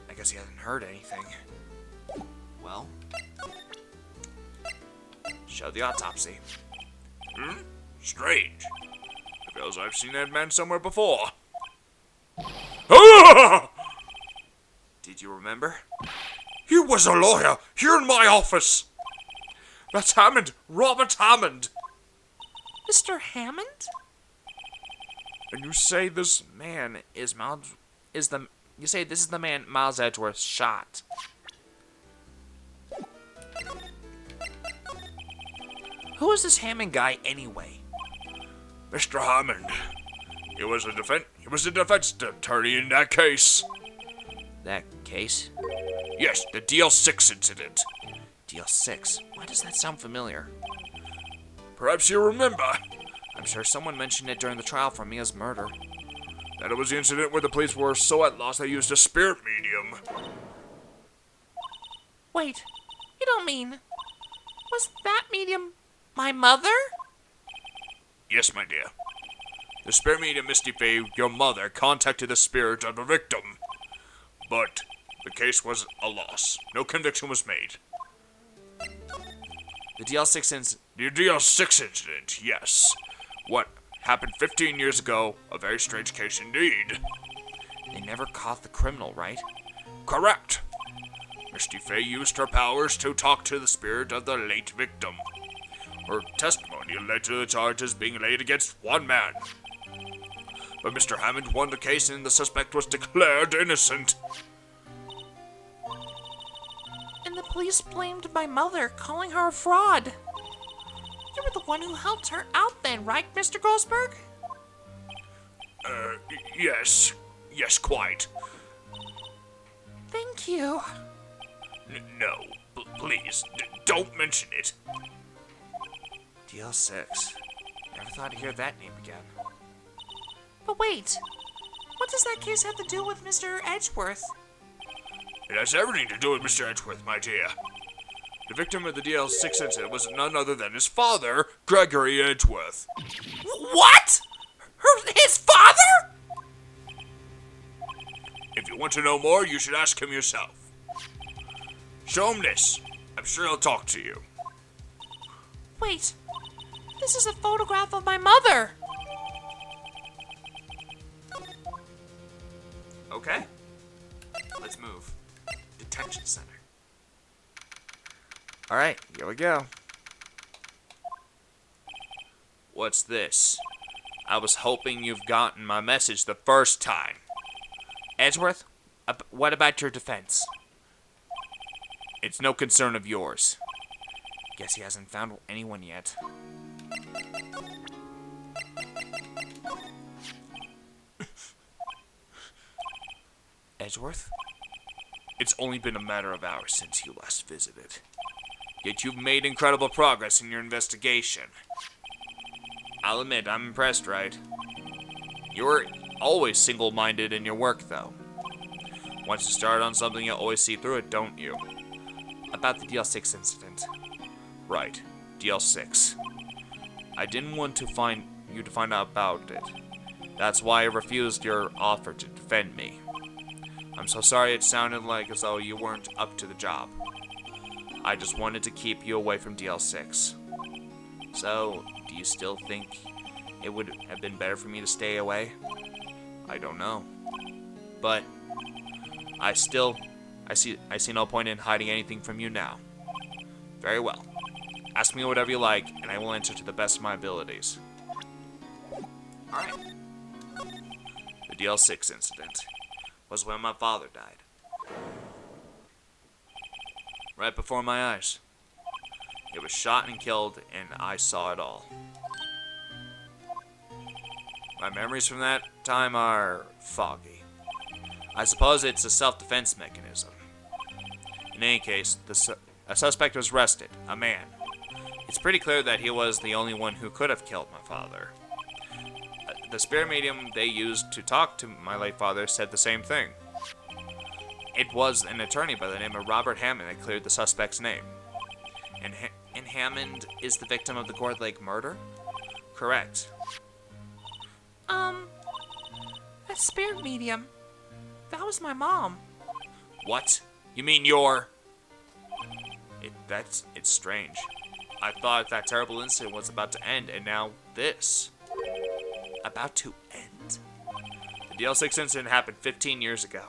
A: heard anything. Well, show the autopsy.
E: Strange. It feels I've seen that man somewhere before. Ah!
A: Did you remember?
E: He was a lawyer here in my office. That's Hammond, Robert Hammond.
B: Mr. Hammond?
A: And you say this man is you say this is the man Miles Edgeworth shot. Who is this Hammond guy anyway?
E: Mr. Hammond. He was a defense attorney in that case.
A: That case?
E: Yes, the DL6 incident.
A: DL6. Why does that sound familiar?
E: Perhaps you remember
A: I'm sure someone mentioned it during the trial for Mia's murder.
E: that it was the incident where the police were so at loss they used a spirit medium.
B: Wait, you don't mean... Was that medium my mother?
E: Yes, my dear. The spirit medium, Misty Faye, your mother, contacted the spirit of the victim. But the case was a loss. No conviction was made.
A: The DL6 incident.
E: The DL6 incident, yes. What happened 15 years ago, a very strange case indeed.
A: They never caught the criminal, right?
E: Correct. Misty Faye used her powers to talk to the spirit of the late victim. Her testimony led to the charges being laid against one man. But Mr. Hammond won the case and the suspect was declared innocent.
B: And the police blamed my mother, calling her a fraud. You were the one who helped her out then, right, Mr. Grossberg?
E: Yes. Yes, quite.
B: Thank you.
E: No, please, don't mention it.
A: DL6. Never thought to hear that name again.
B: But wait, what does that case have to do with Mr. Edgeworth?
E: It has everything to do with Mr. Edgeworth, my dear. The victim of the DL6 incident was none other than his father, Gregory Edgeworth.
B: What? His father?
E: If you want to know more, you should ask him yourself. Show him this. I'm sure he'll talk to you.
B: Wait, this is a photograph of my mother.
A: Okay. Let's move. Detention center. Alright, here we go. What's this? I was hoping you've gotten my message the first time. Edgeworth, what about your defense? It's no concern of yours. Guess he hasn't found anyone yet. Edgeworth? It's only been a matter of hours since you last visited. Yet you've made incredible progress in your investigation. I'll admit, I'm impressed, Wright. You're always single-minded in your work, though. Once you start on something, you always see through it, don't you? About the DL6 incident. Right, DL6. I didn't want to find out about it. That's why I refused your offer to defend me. I'm so sorry it sounded like as though you weren't up to the job. I just wanted to keep you away from DL6. So, do you still think it would have been better for me to stay away? I don't know. But I see no point in hiding anything from you now. Very well. Ask me whatever you like, and I will answer to the best of my abilities. Alright. The DL6 incident was when my father died. Right before my eyes. He was shot and killed, and I saw it all. My memories from that time are foggy. I suppose it's a self-defense mechanism. In any case, a suspect was arrested, a man. It's pretty clear that he was the only one who could have killed my father. The spirit medium they used to talk to my late father said the same thing. It was an attorney by the name of Robert Hammond that cleared the suspect's name. And Hammond is the victim of the Gourd Lake murder? Correct.
B: That spirit medium, that was my mom.
A: What? You mean your... It's strange. I thought that terrible incident was about to end, and now this. About to end? The DL6 incident happened 15 years ago.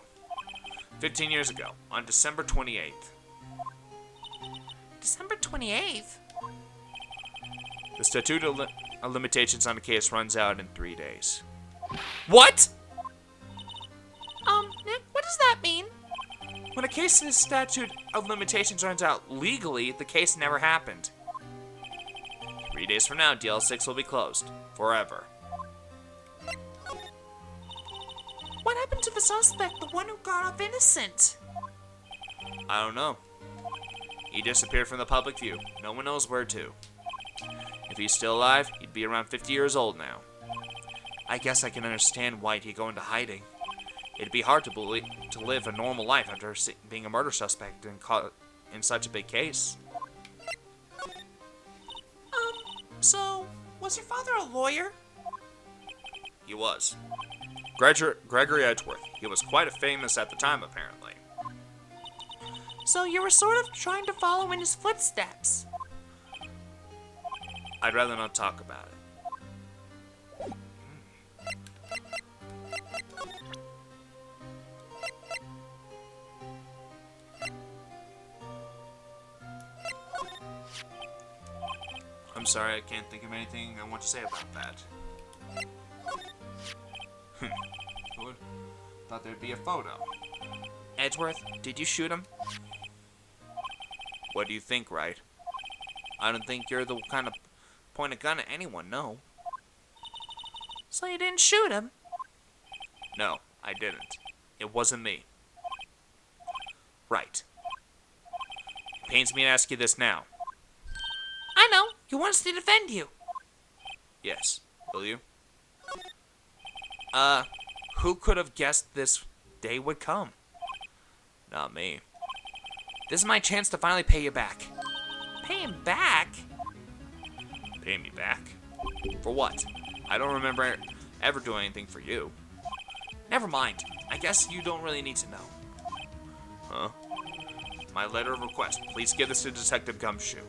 A: 15 years ago, on December 28th.
B: December 28th?
A: The statute of limitations on the case runs out in 3 days.
B: What? Nick, what does that mean?
A: When a case's statute of limitations runs out legally, the case never happened. 3 days from now, DL6 will be closed. Forever.
B: What happened to the suspect, the one who got off innocent?
A: I don't know. He disappeared from the public view. No one knows where to. If he's still alive, he'd be around 50 years old now. I guess I can understand why he'd go into hiding. It'd be hard to live a normal life after being a murder suspect and caught in such a big case.
B: So, was your father a lawyer?
A: He was. Gregory Edgeworth. He was quite famous at the time, apparently.
B: So you were sort of trying to follow in his footsteps.
A: I'd rather not talk about it. I'm sorry, I can't think of anything I want to say about that. Who would thought there'd be a photo? Edgeworth, did you shoot him? What do you think, Wright? I don't think you're the kind of point a gun at anyone, no.
B: So you didn't shoot him?
A: No, I didn't. It wasn't me. Right. Pains me to ask you this now.
B: I know. You want us to defend you.
A: Yes. Will you? Who could have guessed this day would come? Not me. This is my chance to finally pay you back.
B: Pay him back?
A: Pay me back? For what? I don't remember ever doing anything for you. Never mind. I guess you don't really need to know. Huh? My letter of request. Please give this to Detective Gumshoe.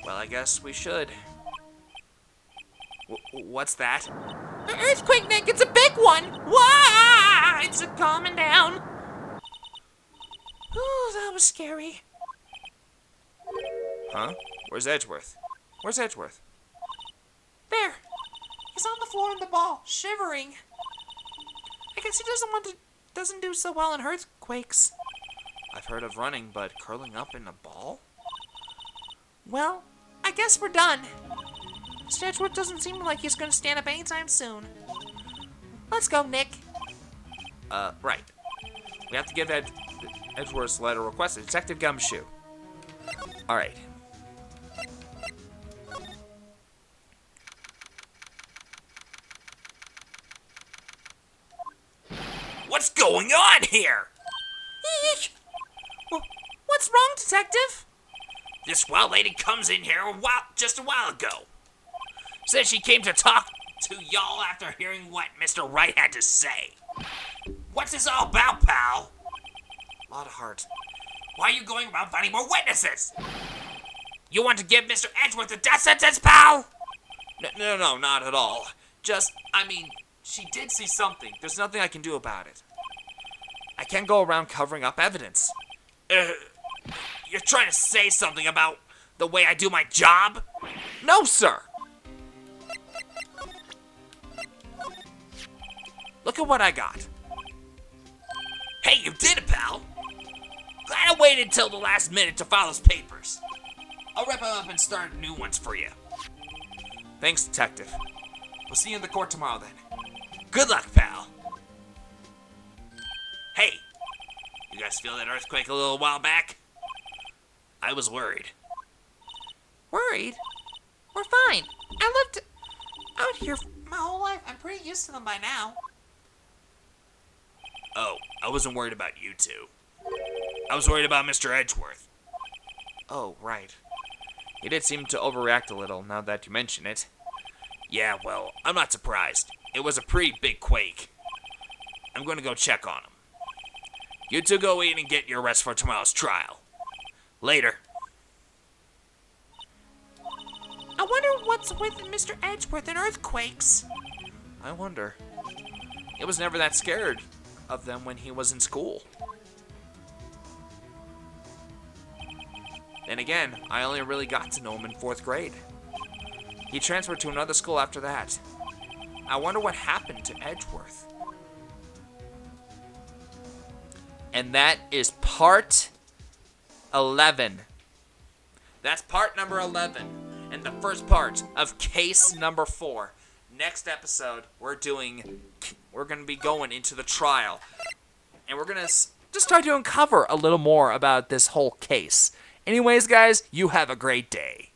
A: Well, I guess we should. What's that?
B: An earthquake, Nick! It's a big one! Wah! It's calming down. Ooh, that was scary.
A: Huh? Where's Edgeworth? Where's Edgeworth?
B: There. He's on the floor in the ball, shivering. I guess he doesn't do so well in earthquakes.
A: I've heard of running, but curling up in a ball?
B: Well, I guess we're done. Mr. Edgeworth doesn't seem like he's gonna stand up anytime soon. Let's go, Nick.
A: Right. We have to give Edgeworth's letter request to Detective Gumshoe. Alright.
C: What's going on here?
B: Eek! What's wrong, Detective?
C: This wild lady comes in here just a while ago. Said she came to talk to y'all after hearing what Mr. Wright had to say. What's this all about, pal?
A: A lot of heart.
C: Why are you going around finding more witnesses? You want to give Mr. Edgeworth a death sentence, pal?
A: No, not at all. Just, she did see something. There's nothing I can do about it. I can't go around covering up evidence.
C: You're trying to say something about the way I do my job?
A: No, sir! Look at what I got.
C: Hey, you did it, pal. Glad I waited till the last minute to file those papers. I'll rip them up and start new ones for you.
A: Thanks, Detective. We'll see you in the court tomorrow, then.
C: Good luck, pal. Hey, you guys feel that earthquake a little while back? I was worried.
B: Worried? We're fine. I lived out here my whole life. I'm pretty used to them by now.
C: Oh, I wasn't worried about you two. I was worried about Mr. Edgeworth.
A: Oh, right. He did seem to overreact a little, now that you mention it.
C: Yeah, well, I'm not surprised. It was a pretty big quake. I'm going to go check on him. You two go eat and get your rest for tomorrow's trial. Later.
B: I wonder what's with Mr. Edgeworth and earthquakes.
A: I wonder. He was never that scared of them when he was in school. Then again, I only really got to know him in 4th grade. He transferred to another school after that. I wonder what happened to Edgeworth. And that is part 11. That's part number 11. And the first part of case number 4. Next episode, we're going to be going into the trial. And we're going to just start to uncover a little more about this whole case. Anyways, guys, you have a great day.